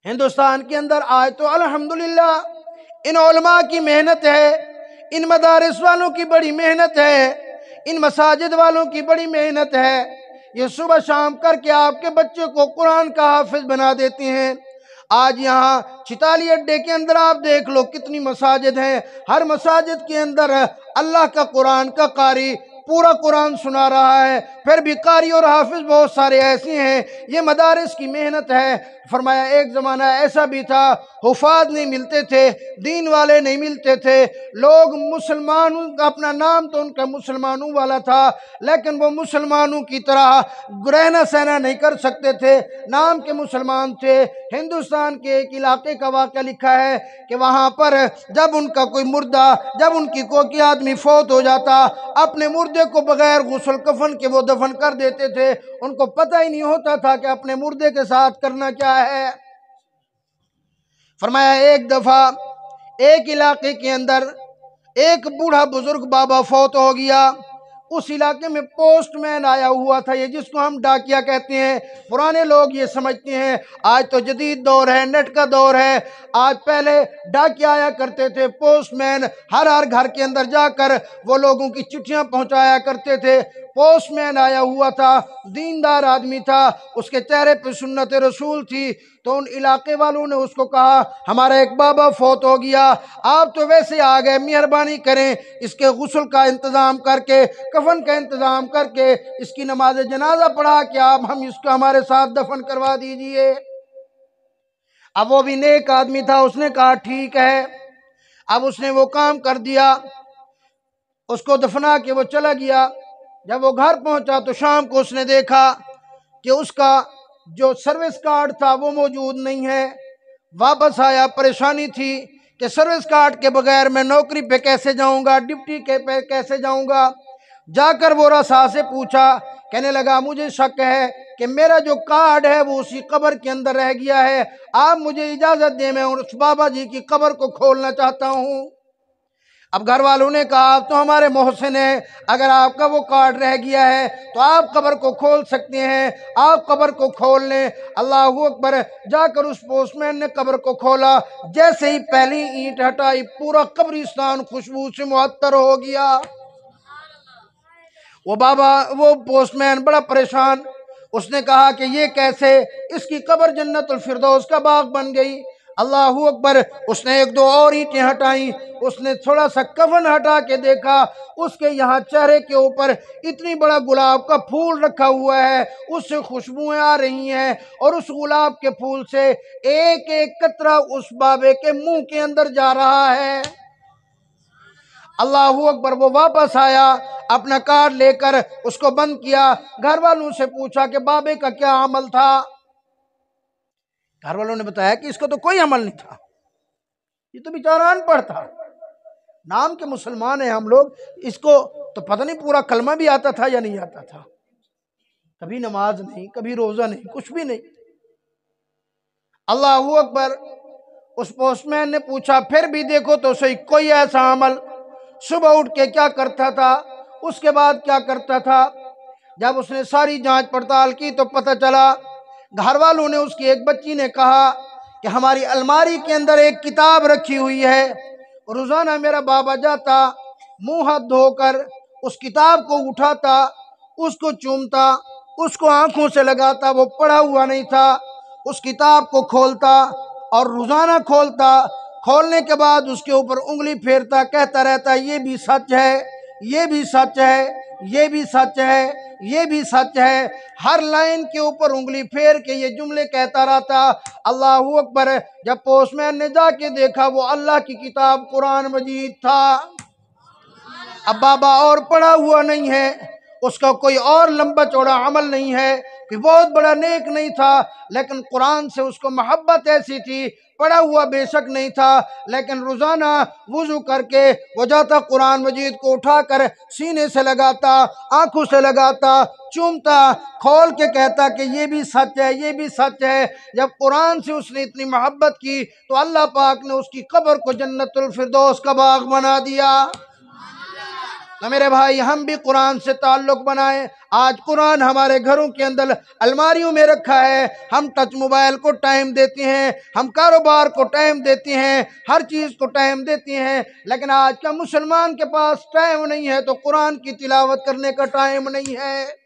ہندوستان کے اندر آج تو الحمدللہ ان علماء کی محنت ہے، ان مدارس والوں کی بڑی محنت ہے، ان مساجد والوں کی بڑی محنت ہے۔ یہ صبح شام کر کے آپ کے بچے کو قرآن کا حافظ بنا دیتے ہیں۔ آج یہاں چتالی اڈے کے اندر آپ دیکھ لو کتنی مساجد ہیں، ہر مساجد کے اندر اللہ کا قرآن کا قاری پورا قرآن سنا رہا ہے، پھر بھی قاری اور حافظ بہت سارے ایسے ہیں۔ یہ مدارس کی محنت ہے۔ فرمایا ایک زمانہ ایسا بھی تھا، حفاظ نہیں ملتے تھے، دین والے نہیں ملتے تھے، لوگ مسلمانوں کا اپنا نام تو ان کا مسلمانوں والا تھا، لیکن وہ مسلمانوں کی طرح رہنا سہنا نہیں کر سکتے تھے، نام کے مسلمان تھے۔ ہندوستان کے ایک علاقے کا واقعہ لکھا ہے کہ وہاں پر جب ان کا کوئی مردہ، جب ان کی کوئی آدمی فوت ہو جاتا، اپنے مردے کو بغیر غسل کفن کے وہ دفن کر دیتے تھے۔ ان کو پتہ ہی نہیں ہوتا تھا کہ اپنے مردے کے ساتھ کرنا کیا ہے۔ فرمایا ایک دفعہ ایک علاقے کے اندر ایک بوڑھا بزرگ بابا فوت ہو گیا۔ اس علاقے میں پوسٹ مین آیا ہوا تھا، یہ جس کو ہم ڈاکیا کہتے ہیں۔ پرانے لوگ یہ سمجھتے ہیں آج تو جدید دور ہے، نیٹ کا دور ہے۔ آج پہلے ڈاکیا آیا کرتے تھے، پوسٹ مین ہر گھر کے اندر جا کر وہ لوگوں کی چٹھیاں پہنچایا کرتے تھے۔ پوسٹ مین آیا ہوا تھا، دیندار آدمی تھا، اس کے چہرے پہ سنت رسول تھی۔ تو ان علاقے والوں نے اس کو کہا ہمارا ایک بابا فوت ہو گیا، آپ تو ویسے آ گئے، مہربانی کریں اس کے غسل کا انتظام کر کے، کفن کا انتظام کر کے، اس کی نماز جنازہ پڑھا کہ آپ اس کو ہمارے ساتھ دفن کروا دیجئے۔ اب وہ بھی نیک آدمی تھا، اس نے کہا ٹھیک ہے۔ اب اس نے وہ کام کر دیا، اس کو دفنا کے وہ چلا گیا۔ جب وہ گھر پہنچا تو شام کو اس نے دیکھا کہ اس کا جو سروس کارڈ تھا وہ موجود نہیں ہے۔ واپس آیا، پریشانی تھی کہ سروس کارڈ کے بغیر میں نوکری پہ کیسے جاؤں گا، ڈپٹی کے پہ کیسے جاؤں گا۔ جا کر وہ رسا سے پوچھا، کہنے لگا مجھے شک ہے کہ میرا جو کارڈ ہے وہ اسی قبر کے اندر رہ گیا ہے، آپ مجھے اجازت دیں، میں اس بابا جی کی قبر کو کھولنا چاہتا ہوں۔ اب گھر والوں نے کہا آپ تو ہمارے محسن ہیں، اگر آپ کا وہ کارڈ رہ گیا ہے تو آپ قبر کو کھول سکتے ہیں، آپ قبر کو کھول لیں۔ اللہ اکبر۔ جا کر اس پوسٹ مین نے قبر کو کھولا، جیسے ہی پہلی اینٹ ہٹائی پورا قبرستان خوشبو سے معطر ہو گیا۔ وہ پوسٹ مین بڑا پریشان، اس نے کہا کہ یہ کیسے، اس کی قبر جنت الفردوس کا باغ بن گئی۔ اللہ اکبر۔ اس نے ایک دو اور اینٹیں ہٹائیں، اس نے تھوڑا سا کفن ہٹا کے دیکھا، اس کے یہاں چہرے کے اوپر اتنی بڑا گلاب کا پھول رکھا ہوا ہے، اس سے خوشبوئیں آ رہی ہیں، اور اس گلاب کے پھول سے ایک ایک قطرہ اس بابے کے منہ کے اندر جا رہا ہے۔ اللہ اکبر۔ وہ واپس آیا، اپنا کارڈ لے کر اس کو بند کیا، گھر والوں سے پوچھا کہ بابے کا کیا عمل تھا۔ گھر والوں نے بتایا کہ اس کا تو کوئی عمل نہیں تھا، یہ تو بیچارہ ان پڑھ تھا، نام کے مسلمان ہیں ہم لوگ، اس کو تو پتہ نہیں پورا کلمہ بھی آتا تھا یا نہیں آتا تھا، کبھی نماز نہیں، کبھی روزہ نہیں، کچھ بھی نہیں۔ اللہ اکبر۔ اس پوسٹ مین نے پوچھا پھر بھی دیکھو تو صحیح کوئی ایسا عمل، صبح اٹھ کے کیا کرتا تھا، اس کے بعد کیا کرتا تھا۔ جب اس نے ساری جانچ پڑتال کی تو پتہ چلا، گھر والوں نے، اس کی ایک بچی نے کہا کہ ہماری الماری کے اندر ایک کتاب رکھی ہوئی ہے، روزانہ میرا بابا جاتا، منہ ہاتھ دھو کر اس کتاب کو اٹھاتا، اس کو چومتا، اس کو آنکھوں سے لگاتا، وہ پڑھا ہوا نہیں تھا، اس کتاب کو کھولتا اور روزانہ کھولتا، کھولنے کے بعد اس کے اوپر انگلی پھیرتا، کہتا رہتا یہ بھی سچ ہے، یہ بھی سچ ہے، یہ بھی سچ ہے، یہ بھی سچ ہے، ہر لائن کے اوپر انگلی پھیر کے یہ جملے کہتا رہتا۔ اللہ اکبر۔ جب پوسٹ مین نے جا کے دیکھا وہ اللہ کی کتاب قرآن مجید تھا۔ اب بابا اور پڑھا ہوا نہیں ہے، اس کا کوئی اور لمبا چوڑا عمل نہیں ہے، کہ بہت بڑا نیک نہیں تھا، لیکن قرآن سے اس کو محبت ایسی تھی، پڑھا ہوا بے شک نہیں تھا، لیکن روزانہ وضو کر کے وہ جاتا، قرآن مجید کو اٹھا کر سینے سے لگاتا، آنکھوں سے لگاتا، چومتا، کھول کے کہتا کہ یہ بھی سچ ہے، یہ بھی سچ ہے۔ جب قرآن سے اس نے اتنی محبت کی تو اللہ پاک نے اس کی قبر کو جنت الفردوس کا باغ بنا دیا۔ تو میرے بھائی ہم بھی قرآن سے تعلق بنائیں. آج قرآن ہمارے گھروں کے اندر الماریوں میں رکھا ہے. ہم ٹچ موبائل کو ٹائم دیتے ہیں, ہم کاروبار کو ٹائم دیتے ہیں, ہر چیز کو ٹائم دیتے ہیں, لیکن آج کا مسلمان کے پاس ٹائم نہیں ہے تو قرآن کی تلاوت کرنے کا ٹائم نہیں ہے.